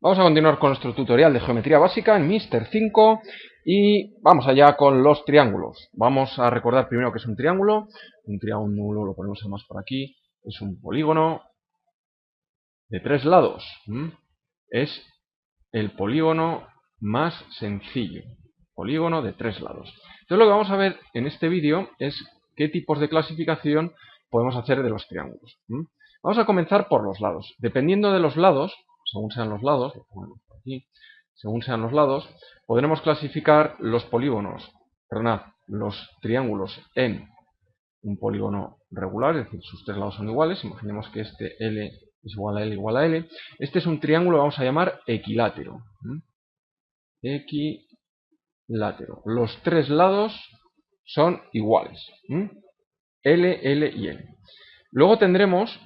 Vamos a continuar con nuestro tutorial de geometría básica en Mister 5 y vamos allá con los triángulos. Vamos a recordar primero que es un triángulo. Un triángulo lo ponemos además por aquí. Es un polígono de 3 lados. Es el polígono más sencillo. Polígono de 3 lados. Entonces lo que vamos a ver en este vídeo es qué tipos de clasificación podemos hacer de los triángulos. Vamos a comenzar por los lados. Dependiendo de los lados, según sean los lados, aquí, según sean los lados, podremos clasificar los polígonos, los triángulos en un polígono regular, es decir, sus 3 lados son iguales. Imaginemos que este L es igual a L igual a L. Este es un triángulo, vamos a llamar equilátero. Equilátero. Los 3 lados son iguales. L, L y L. Luego tendremos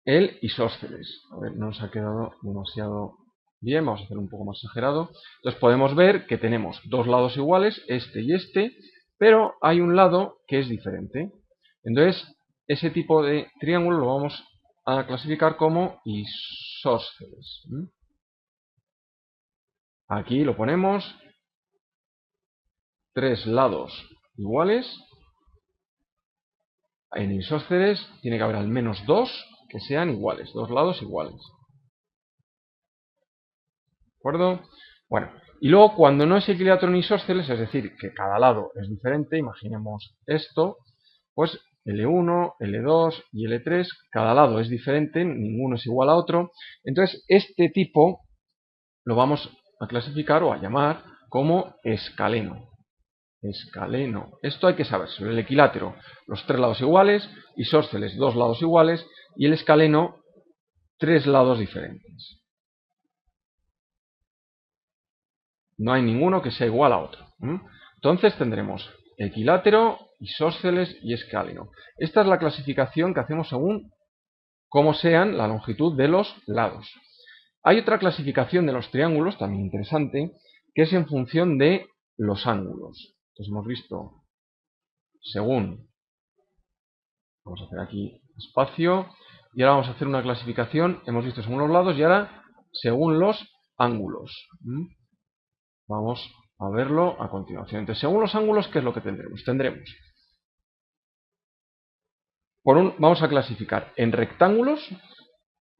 el isósceles. A ver, no nos ha quedado demasiado bien, vamos a hacer un poco más exagerado. Entonces podemos ver que tenemos dos lados iguales, este y este, pero hay un lado que es diferente. Entonces, ese tipo de triángulo lo vamos a clasificar como isósceles. Aquí lo ponemos, 3 lados iguales. En isósceles tiene que haber al menos 2 que sean iguales, 2 lados iguales. ¿De acuerdo? Bueno, y luego cuando no es equilátero ni isósceles, es decir, que cada lado es diferente, imaginemos esto, pues L1, L2 y L3, cada lado es diferente, ninguno es igual a otro. Entonces, este tipo lo vamos a clasificar o a llamar como escaleno. Escaleno. Esto hay que saber. Sobre el equilátero, los 3 lados iguales, isósceles, 2 lados iguales, y el escaleno, 3 lados diferentes. No hay ninguno que sea igual a otro. Entonces tendremos equilátero, isósceles y escaleno. Esta es la clasificación que hacemos según cómo sean la longitud de los lados. Hay otra clasificación de los triángulos, también interesante, que es en función de los ángulos. Entonces hemos visto según, vamos a hacer aquí espacio, y ahora vamos a hacer una clasificación, hemos visto según los lados y ahora según los ángulos. Vamos a verlo a continuación. Entonces, según los ángulos, ¿qué es lo que tendremos? Vamos a clasificar en rectángulos,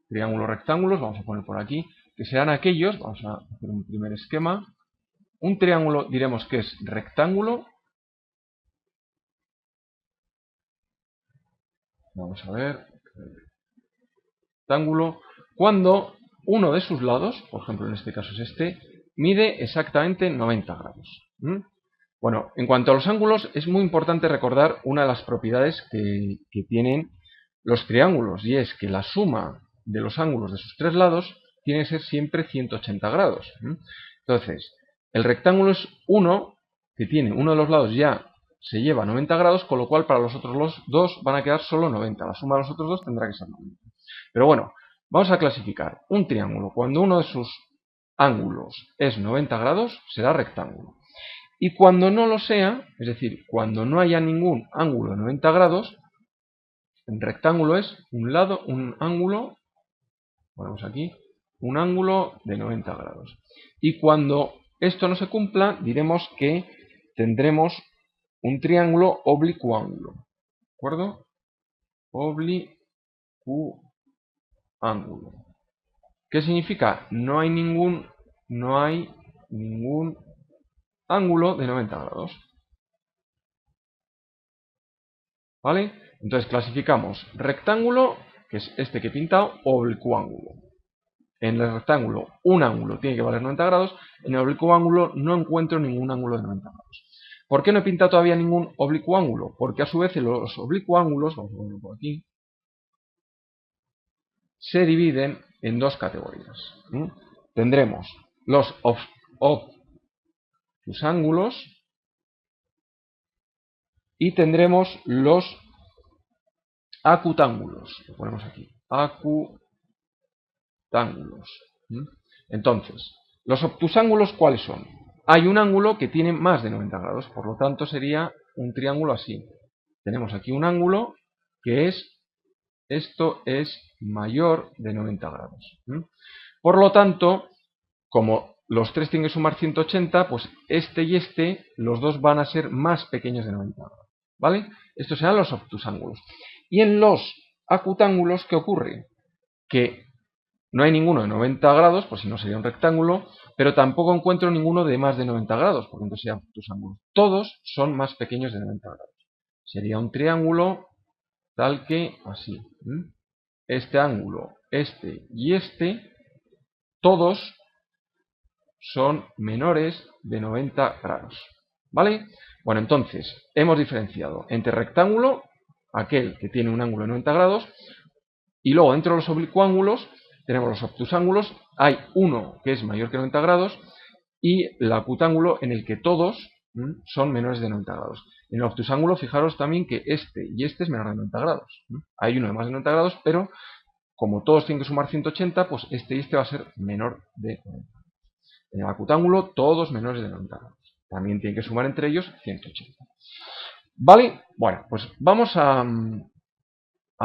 triángulos rectángulos, vamos a poner por aquí, que serán aquellos, vamos a hacer un primer esquema. Un triángulo diremos que es rectángulo. Vamos a ver. Rectángulo. Cuando uno de sus lados, por ejemplo en este caso es este, mide exactamente 90 grados. Bueno, en cuanto a los ángulos, es muy importante recordar una de las propiedades que tienen los triángulos, y es que la suma de los ángulos de sus 3 lados tiene que ser siempre 180 grados. Entonces, el rectángulo es uno que tiene uno de los lados ya se lleva 90 grados, con lo cual para los otros dos van a quedar solo 90. La suma de los otros dos tendrá que ser 90. Pero bueno, vamos a clasificar un triángulo. Cuando uno de sus ángulos es 90 grados, será rectángulo. Y cuando no lo sea, es decir, cuando no haya ningún ángulo de 90 grados, el rectángulo es un ángulo, ponemos aquí, un ángulo de 90 grados. Y cuando esto no se cumpla, diremos que tendremos un triángulo oblicuángulo. ¿De acuerdo? Oblicuángulo. ¿Qué significa? No hay ningún ángulo de 90 grados. ¿Vale? Entonces clasificamos rectángulo, que es este que he pintado, oblicuángulo. En el rectángulo un ángulo tiene que valer 90 grados, en el oblicuángulo no encuentro ningún ángulo de 90 grados. ¿Por qué no he pintado todavía ningún oblicuángulo? Porque a su vez los oblicuángulos, vamos a ponerlo por aquí, se dividen en dos categorías. Tendremos los obtusángulos y tendremos los acutángulos. Lo ponemos aquí. Acutángulos. Entonces, los obtusángulos, ¿cuáles son? Hay un ángulo que tiene más de 90 grados, por lo tanto sería un triángulo así. Tenemos aquí un ángulo que es, esto es mayor de 90 grados. Por lo tanto, como los tres tienen que sumar 180, pues este y este, los dos van a ser más pequeños de 90 grados. ¿Vale? Estos serán los obtusángulos. Y en los acutángulos, ¿qué ocurre? Que no hay ninguno de 90 grados, pues si no sería un rectángulo, pero tampoco encuentro ninguno de más de 90 grados, porque entonces serían obtusángulos. Todos son más pequeños de 90 grados. Sería un triángulo tal que así. Este ángulo, este y este, todos son menores de 90 grados. ¿Vale? Bueno, entonces, hemos diferenciado entre rectángulo, aquel que tiene un ángulo de 90 grados, y luego dentro de los oblicuángulos tenemos los obtusángulos, hay uno que es mayor que 90 grados, y el acutángulo en el que todos son menores de 90 grados. En el obtusángulo, fijaros también que este y este es menor de 90 grados. Hay uno de más de 90 grados, pero como todos tienen que sumar 180, pues este y este va a ser menor de 90. En el acutángulo, todos menores de 90 grados. También tienen que sumar entre ellos 180. ¿Vale? Bueno, pues vamos a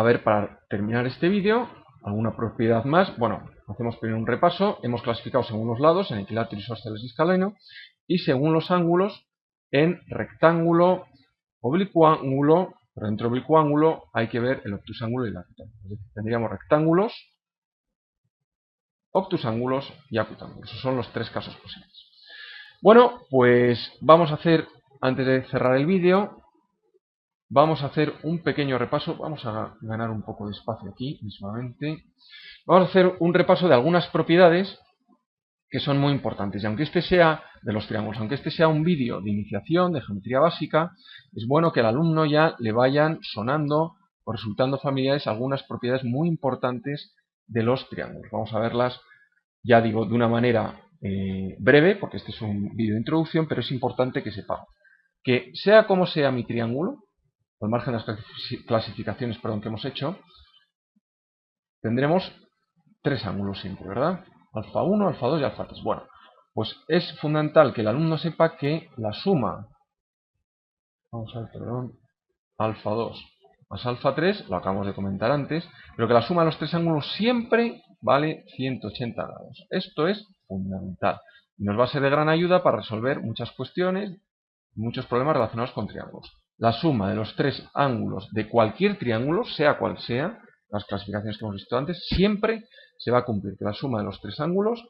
ver, para terminar este vídeo, alguna propiedad más. Bueno, hacemos primero un repaso. Hemos clasificado según los lados, en equilátero, isósceles y escaleno, y según los ángulos, en rectángulo, oblicuángulo, pero dentro del oblicuángulo hay que ver el obtusángulo y el acutángulo. Tendríamos rectángulos, obtusángulos y acutángulos. Esos son los tres casos posibles. Bueno, pues vamos a hacer, antes de cerrar el vídeo, vamos a hacer un pequeño repaso. Vamos a ganar un poco de espacio aquí mismamente. Vamos a hacer un repaso de algunas propiedades que son muy importantes. Y aunque este sea de los triángulos, aunque este sea un vídeo de iniciación, de geometría básica, es bueno que al alumno ya le vayan sonando o resultando familiares algunas propiedades muy importantes de los triángulos. Vamos a verlas, ya digo, de una manera breve, porque este es un vídeo de introducción, pero es importante que sepamos que sea como sea mi triángulo, al margen de las clasificaciones que hemos hecho, tendremos tres ángulos siempre, ¿verdad? Alfa 1, alfa 2 y alfa 3. Bueno, pues es fundamental que el alumno sepa que la suma, vamos a ver, perdón, alfa 2 más alfa 3, lo acabamos de comentar antes, pero que la suma de los tres ángulos siempre vale 180 grados. Esto es fundamental y nos va a ser de gran ayuda para resolver muchas cuestiones, muchos problemas relacionados con triángulos. La suma de los tres ángulos de cualquier triángulo, sea cual sea, las clasificaciones que hemos visto antes, siempre se va a cumplir, que la suma de los tres ángulos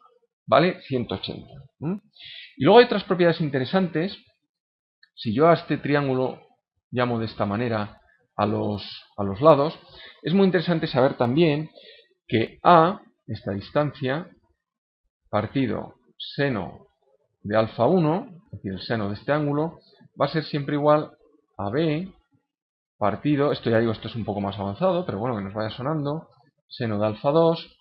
vale 180. Y luego hay otras propiedades interesantes. Si yo a este triángulo llamo de esta manera a los lados, es muy interesante saber también que A, esta distancia, partido seno de alfa 1, es decir, el seno de este ángulo, va a ser siempre igual a B partido, esto ya digo, esto es un poco más avanzado, pero bueno, que nos vaya sonando, seno de alfa 2,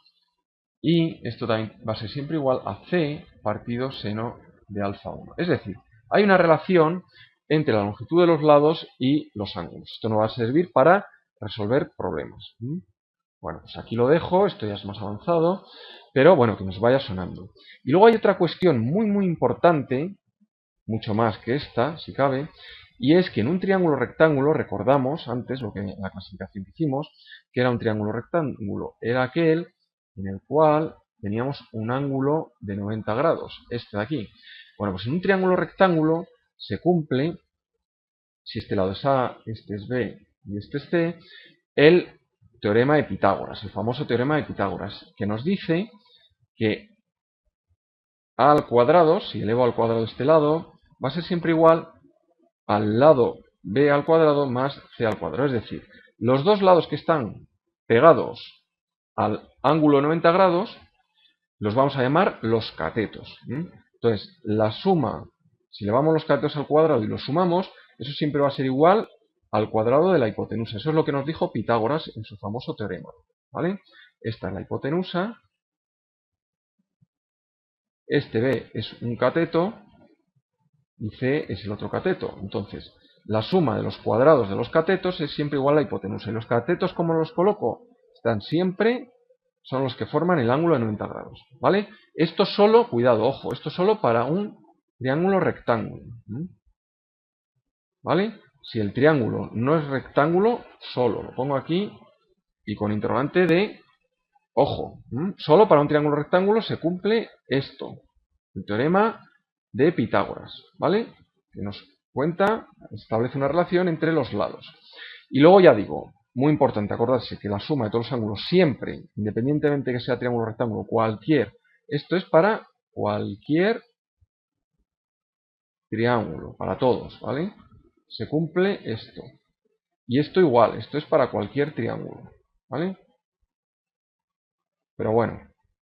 y esto también va a ser siempre igual a C partido seno de alfa 1. Es decir, hay una relación entre la longitud de los lados y los ángulos. Esto nos va a servir para resolver problemas. Bueno, pues aquí lo dejo, esto ya es más avanzado, pero bueno, que nos vaya sonando. Y luego hay otra cuestión muy muy importante, mucho más que esta, si cabe, y es que en un triángulo rectángulo, recordamos antes lo que la clasificación que hicimos, que era un triángulo rectángulo, era aquel en el cual teníamos un ángulo de 90 grados, este de aquí. Bueno, pues en un triángulo rectángulo se cumple, si este lado es A, este es B y este es C, el teorema de Pitágoras, el famoso teorema de Pitágoras, que nos dice que A al cuadrado, si elevo al cuadrado este lado, va a ser siempre igual al lado B al cuadrado más C al cuadrado. Es decir, los dos lados que están pegados al ángulo de 90 grados los vamos a llamar los catetos. Entonces, la suma, si elevamos los catetos al cuadrado y los sumamos, eso siempre va a ser igual al cuadrado de la hipotenusa. Eso es lo que nos dijo Pitágoras en su famoso teorema. ¿Vale? Esta es la hipotenusa. Este B es un cateto y C es el otro cateto. Entonces, la suma de los cuadrados de los catetos es siempre igual a la hipotenusa. ¿Y los catetos cómo los coloco? Están siempre, son los que forman el ángulo de 90 grados. ¿Vale? Esto solo, cuidado, ojo, esto solo para un triángulo rectángulo. ¿Vale? Si el triángulo no es rectángulo, solo lo pongo aquí y con interrogante de Ojo, solo para un triángulo rectángulo se cumple esto, el teorema de Pitágoras, ¿vale? Que nos cuenta, establece una relación entre los lados. Y luego ya digo, muy importante acordarse que la suma de todos los ángulos siempre, independientemente que sea triángulo o rectángulo, esto es para cualquier triángulo, para todos, ¿vale? Se cumple esto. Y esto igual, esto es para cualquier triángulo, ¿vale? Pero bueno,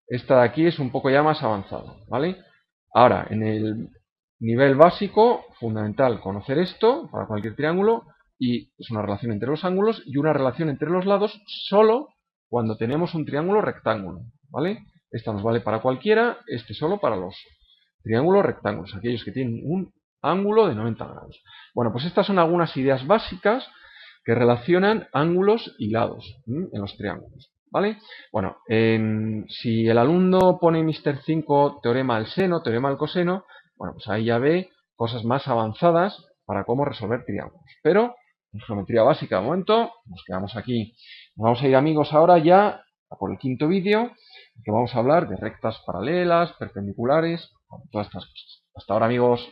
esta de aquí es un poco ya más avanzada, ¿vale? Ahora, en el nivel básico, fundamental conocer esto para cualquier triángulo, y es una relación entre los ángulos y una relación entre los lados solo cuando tenemos un triángulo rectángulo, ¿vale? Esta nos vale para cualquiera, este solo para los triángulos rectángulos, aquellos que tienen un ángulo de 90 grados. Bueno, pues estas son algunas ideas básicas que relacionan ángulos y lados en los triángulos, ¿vale? Bueno, si el alumno pone Mr. 5 teorema del seno, teorema del coseno, bueno, pues ahí ya ve cosas más avanzadas para cómo resolver triángulos. Pero en geometría básica de momento nos quedamos aquí. Nos vamos a ir, amigos, ahora ya a por el quinto vídeo, que vamos a hablar de rectas paralelas, perpendiculares, todas estas cosas. Hasta ahora, amigos.